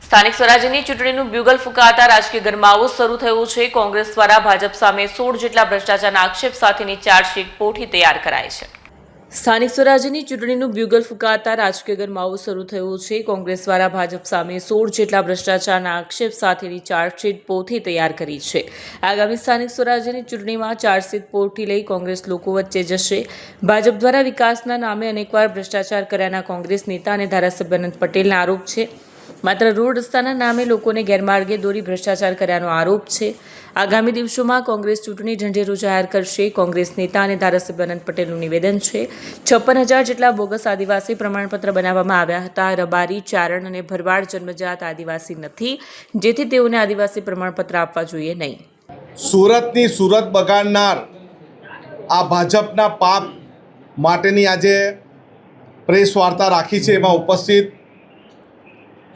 સ્થાનિક સ્વરાજ્યની ચૂંટણીનું બ્યુગલ ફૂંકાતા રાજકીય ગરમાવો શરૂ થયો છે। કોંગ્રેસ દ્વારા ભાજપ સામે 16 જેટલા ભ્રષ્ટાચારના આક્ષેપ સાથેની ચાર્જશીટ પોઠી તૈયાર કરાઈ છે। સ્થાનિક સ્વરાજ્યની ચૂંટણીનું બ્યુગલ ફૂંકાતા રાજકીય ગરમાવો શરૂ થયો છે। કોંગ્રેસ દ્વારા ભાજપ સામે 16 જેટલા ભ્રષ્ટાચારના આક્ષેપ સાથેની ચાર્જશીટ પોથી તૈયાર કરી છે। આગામી સ્થાનિક સ્વરાજ્યની ચૂંટણીમાં ચાર્જશીટ પોથી લઈ કોંગ્રેસ લોકો વચ્ચે જશે। ભાજપ દ્વારા વિકાસના નામે અનેકવાર ભ્રષ્ટાચાર કર્યાના કોંગ્રેસ નેતા અને ધારાસભ્ય અનંત પટેલના આરોપ છે। માત્ર રોડ રસ્તાના નામે લોકોને ગેરમાર્ગે દોરી ભ્રષ્ટાચાર કર્યાનો આરોપ છે। આગામી દિવસોમાં કોંગ્રેસ ચૂંટણી ઢંઢેરો જાહેર કરશે। કોંગ્રેસ નેતા અને ધારાસભ્ય અનંત પટેલનું નિવેદન છે 56,000 જેટલા બોગસ આદિવાસી પ્રમાણપત્ર બનાવવામાં આવ્યા હતા। રબારી, ચારણ અને ભરવાડ જન્મજાત આદિવાસી નથી, જેથી તેઓને આદિવાસી પ્રમાણપત્ર આપવા જોઈએ નહીં। સુરતની સુરત બગાડનાર આ ભાજપના પાપ માટેની આજે પ્રેસ વાર્તા રાખી છે। એમાં ઉપસ્થિત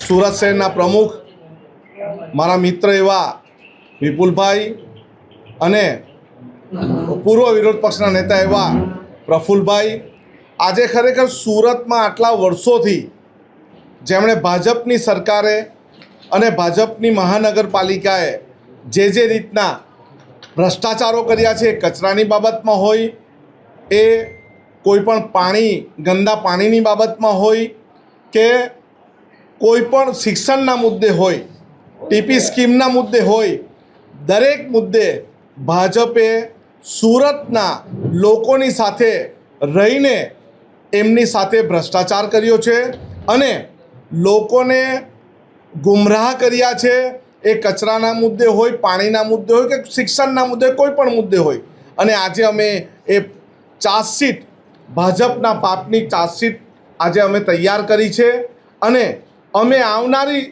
સુરત શહેરના પ્રમુખ મારા મિત્ર એવા વિપુલભાઈ અને પૂર્વ વિરોધ પક્ષના નેતા એવા પ્રફુલભાઈ, આજે ખરેખર સુરતમાં આટલા વર્ષોથી જેમણે ભાજપની સરકારે અને ભાજપની મહાનગરપાલિકાએ જે રીતના ભ્રષ્ટાચારો કર્યા છે, કચરાની બાબતમાં હોય, એ કોઈપણ ગંદા પાણીની બાબતમાં હોય કે કોઈપણ શિક્ષણના મુદ્દે હોય, ટીપી સ્કીમના મુદ્દે હોય, દરેક મુદ્દે ભાજપે સુરતના લોકોની સાથે રહીને એમની સાથે ભ્રષ્ટાચાર કર્યો છે અને લોકોને ગુમરાહ કર્યા છે। એ કચરાના મુદ્દે હોય, પાણીના મુદ્દે હોય કે શિક્ષણના મુદ્દે, કોઈ પણ મુદ્દે હોય। અને આજે અમે એ ચાર્જશીટ, ભાજપના પાપની ચાર્જશીટ આજે અમે તૈયાર કરી છે અને અમે આવનારી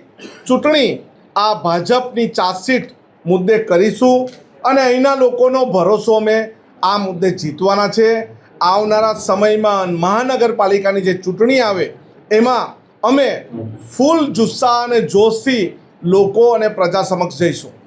ચૂંટણી આ ભાજપની ચાર્જશીટ મુદ્દે કરીશું અને અહીંના લોકોનો ભરોસો અમે આ મુદ્દે જીતવાના છે। આવનારા સમયમાં મહાનગરપાલિકાની જે ચૂંટણી આવે એમાં અમે ફૂલ જુસ્સા અને જોશથી લોકો અને પ્રજા સમક્ષ જઈશું।